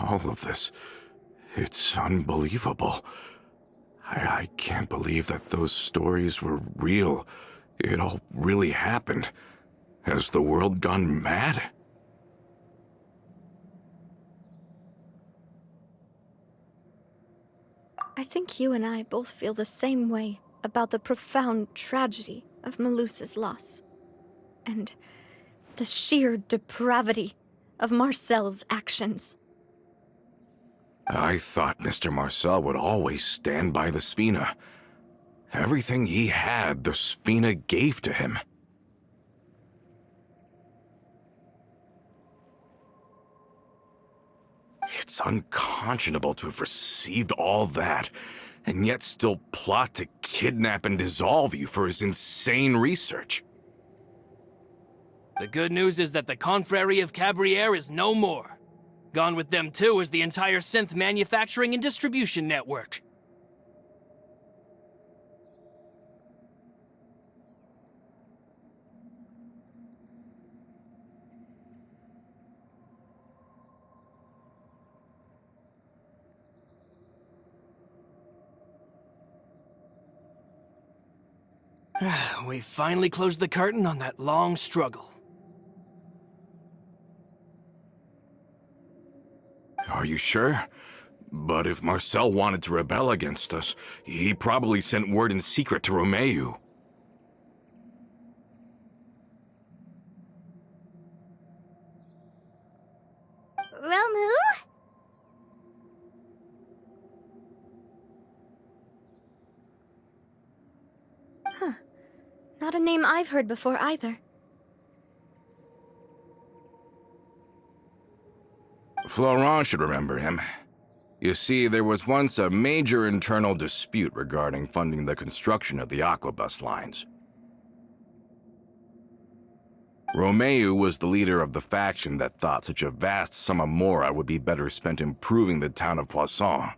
All of this, it's unbelievable. I can't believe that those stories were real. It all really happened. Has the world gone mad? I think you and I both feel the same way about the profound tragedy of Melusa's loss. And the sheer depravity of Marcel's actions. I thought Mr. Marcel would always stand by the Spina. Everything he had, the Spina gave to him. It's unconscionable to have received all that, and yet still plot to kidnap and dissolve you for his insane research. The good news is that the Confrérie of Cabrières is no more. Gone with them too is the entire synth manufacturing and distribution network. We finally closed the curtain on that long struggle. Are you sure? But if Marcel wanted to rebel against us, he probably sent word in secret to Romeu. Romu? Huh. Not a name I've heard before either. Florent should remember him. You see, there was once a major internal dispute regarding funding the construction of the aquabus lines. Romeu was the leader of the faction that thought such a vast sum of mora would be better spent improving the town of Poisson.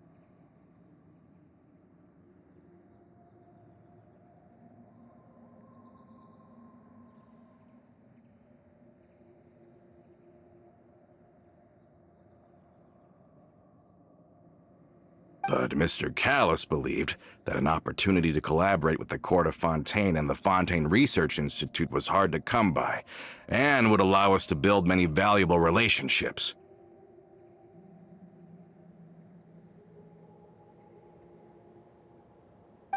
But Mr. Callis believed that an opportunity to collaborate with the Court of Fontaine and the Fontaine Research Institute was hard to come by, and would allow us to build many valuable relationships.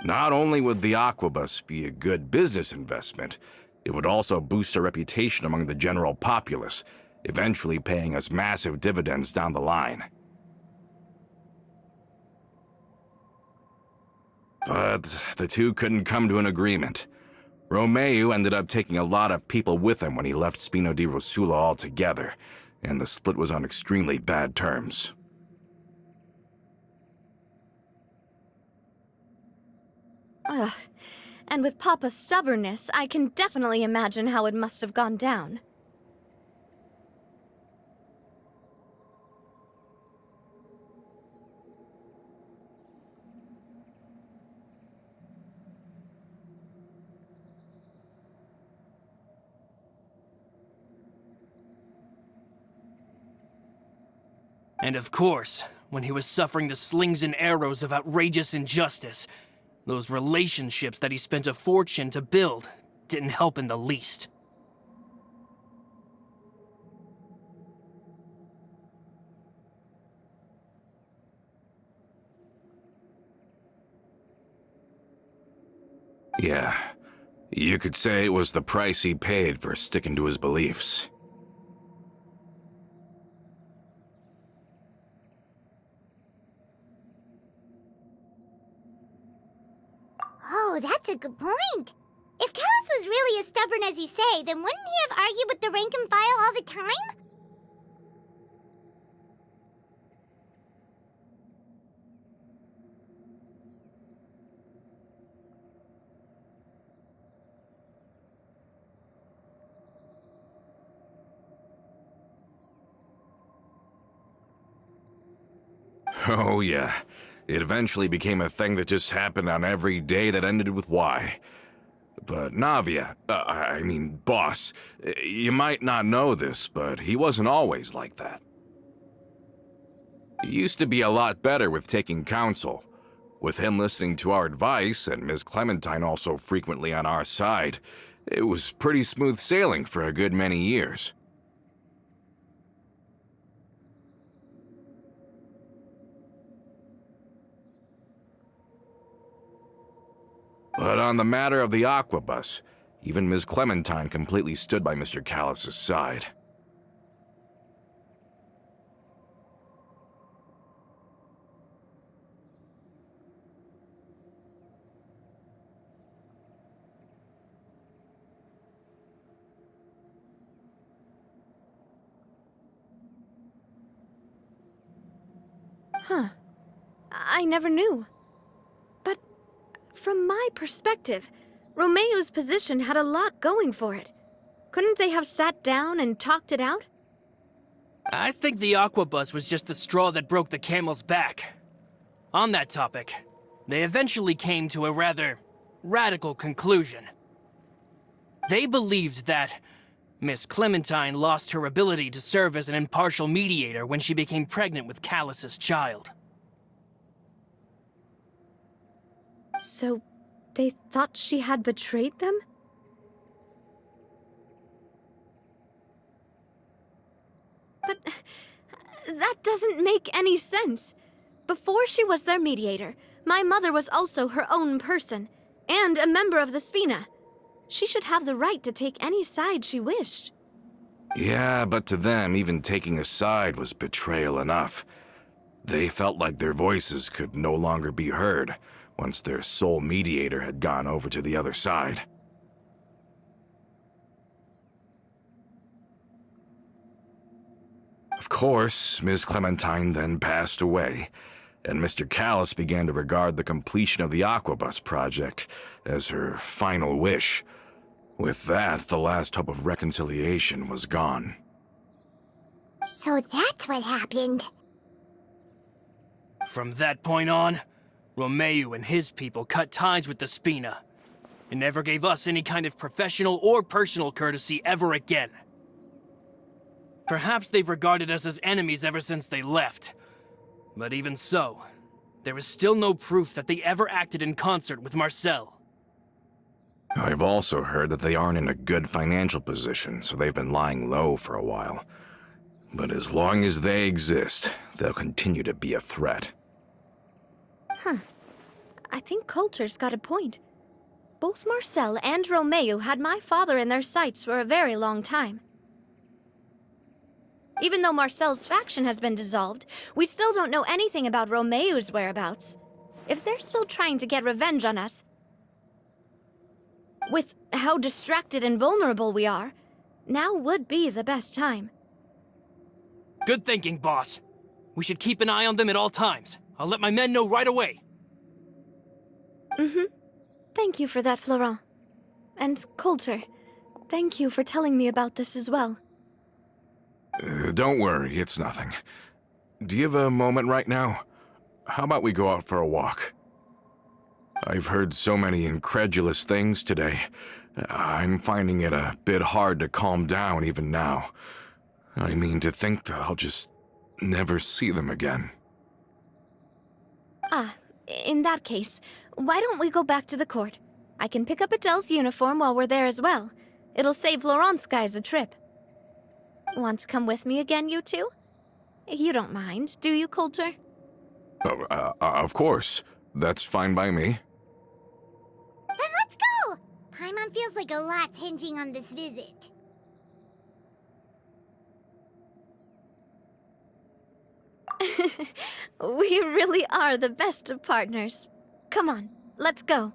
Not only would the aquabus be a good business investment, it would also boost our reputation among the general populace, eventually paying us massive dividends down the line. But the two couldn't come to an agreement. Romeu ended up taking a lot of people with him when he left Spino di Rosula altogether, and the split was on extremely bad terms. Ugh. And with Papa's stubbornness, I can definitely imagine how it must have gone down. And of course, when he was suffering the slings and arrows of outrageous injustice, those relationships that he spent a fortune to build didn't help in the least. Yeah, you could say it was the price he paid for sticking to his beliefs. Oh, that's a good point. If Callis was really as stubborn as you say, then wouldn't he have argued with the rank and file all the time? Oh yeah, it eventually became a thing that just happened on every day that ended with Y. But Navia, boss, you might not know this, but he wasn't always like that. He used to be a lot better with taking counsel. With him listening to our advice, and Ms. Clementine also frequently on our side, it was pretty smooth sailing for a good many years. But on the matter of the Aquabus, even Ms. Clementine completely stood by Mr. Callus's side. Huh. I never knew. But from my perspective, Romeo's position had a lot going for it. Couldn't they have sat down and talked it out? I think the Aquabus was just the straw that broke the camel's back. On that topic, they eventually came to a rather radical conclusion. They believed that Miss Clementine lost her ability to serve as an impartial mediator when she became pregnant with Callus's child. So, they thought she had betrayed them? But that doesn't make any sense. Before she was their mediator, my mother was also her own person, and a member of the Spina. She should have the right to take any side she wished. Yeah, but to them, even taking a side was betrayal enough. They felt like their voices could no longer be heard once their sole mediator had gone over to the other side. Of course, Ms. Clementine then passed away, and Mr. Callus began to regard the completion of the Aquabus project as her final wish. With that, the last hope of reconciliation was gone. So that's what happened. From that point on, Romeo and his people cut ties with the Spina, and never gave us any kind of professional or personal courtesy ever again. Perhaps they've regarded us as enemies ever since they left. But even so, there is still no proof that they ever acted in concert with Marcel. I've also heard that they aren't in a good financial position, so they've been lying low for a while. But as long as they exist, they'll continue to be a threat. Huh. I think Coulter's got a point. Both Marcel and Romeo had my father in their sights for a very long time. Even though Marcel's faction has been dissolved, we still don't know anything about Romeo's whereabouts. If they're still trying to get revenge on us, with how distracted and vulnerable we are, now would be the best time. Good thinking, boss. We should keep an eye on them at all times. I'll let my men know right away. Thank you for that, Florent. And Coulter, thank you for telling me about this as well. Don't worry, it's nothing. Do you have a moment right now? How about we go out for a walk? I've heard so many incredulous things today. I'm finding it a bit hard to calm down even now. I mean, to think that I'll just never see them again. In that case, why don't we go back to the court? I can pick up Adele's uniform while we're there as well. It'll save Laurent's guys a trip. Want to come with me again, you two? You don't mind, do you, Coulter? Of course. That's fine by me. Then let's go! Paimon feels like a lot's hinging on this visit. We really are the best of partners. Come on, let's go.